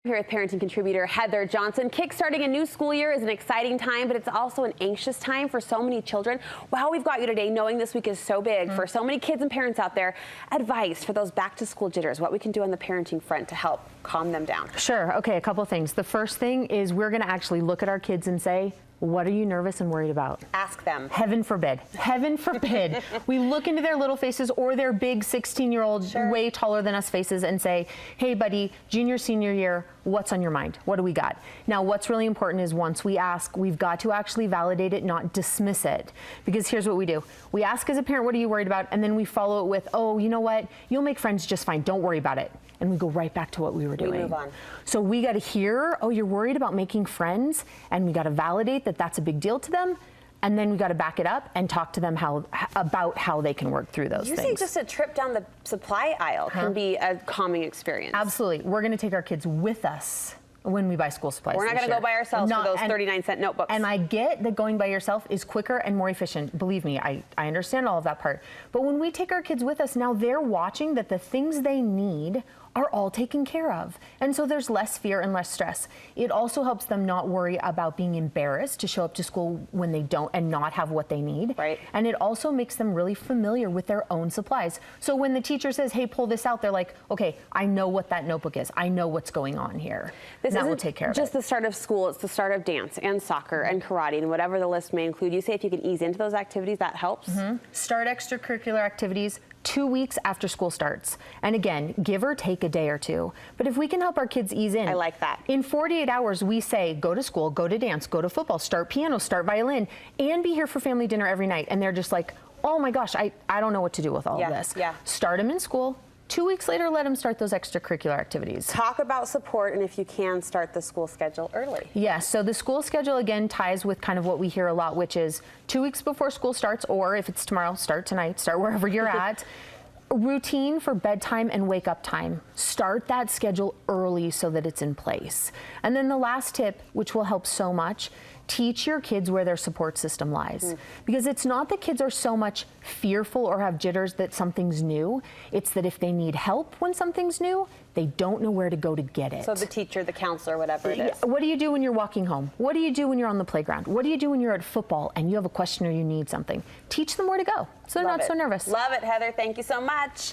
Here with parenting contributor Heather Johnson. Kickstarting a new school year is an exciting time, but it's also an anxious time for so many children. Wow, we've got you today, knowing this week is so big for so many kids and parents out there. Advice for those back-to-school jitters, what we can do on the parenting front to help calm them down. Sure. Okay, a couple of things. The first thing is we're going to actually look at our kids and say, what are you nervous and worried about? Ask them. Heaven forbid. Heaven forbid. We look into their little faces or their big 16-year-old, way taller than us faces and say, hey, buddy, junior, senior year, what's on your mind? What do we got? Now, what's really important is once we ask, we've got to actually validate it, not dismiss it. Because here's what we do. We ask as a parent, what are you worried about? And then we follow it with, oh, you know what? You'll make friends just fine. Don't worry about it. And we go right back to what we were doing. We move on. So we got to hear, oh, you're worried about making friends, and we got to validate that that's a big deal to them. And then we got to back it up and talk to them about how they can work through those things. You say just a trip down the supply aisle can be a calming experience. Absolutely. We're going to take our kids with us when we buy school supplies. We're not going to go by ourselves for those 39-cent notebooks. And I get that going by yourself is quicker and more efficient. Believe me, I understand all of that part. But when we take our kids with us, now they're watching that the things they need are all taken care of. And so there's less fear and less stress. It also helps them not worry about being embarrassed to show up to school when they don't and not have what they need. Right. And it also makes them really familiar with their own supplies. So when the teacher says, hey, pull this out, they're like, okay, I know what that notebook is. I know what's going on here. This will take care of just it. The start of school, it's the start of dance and soccer and karate and whatever the list may include. You say if you can ease into those activities, that helps? Start extracurricular activities 2 weeks after school starts. And again, give or take a day or two. But if we can help our kids ease in. I like that. In 48 hours, we say, go to school, go to dance, go to football, start piano, start violin, and be here for family dinner every night. And they're just like, oh my gosh, I don't know what to do with all of this. Start them in school. 2 weeks later, let them start those extracurricular activities. Talk about support, and if you can, start the school schedule early. Yes, so the school schedule, again, ties with kind of what we hear a lot, which is 2 weeks before school starts, or if it's tomorrow, start tonight, start wherever you're at. Routine for bedtime and wake up time. Start that schedule early so that it's in place. And then the last tip, which will help so much, teach your kids where their support system lies. Because it's not that kids are so much fearful or have jitters that something's new. It's that if they need help when something's new, they don't know where to go to get it. So the teacher, the counselor, whatever it is. What do you do when you're walking home? What do you do when you're on the playground? What do you do when you're at football and you have a question or you need something? Teach them where to go so they're not so nervous. Love it, Heather. Thank you so much.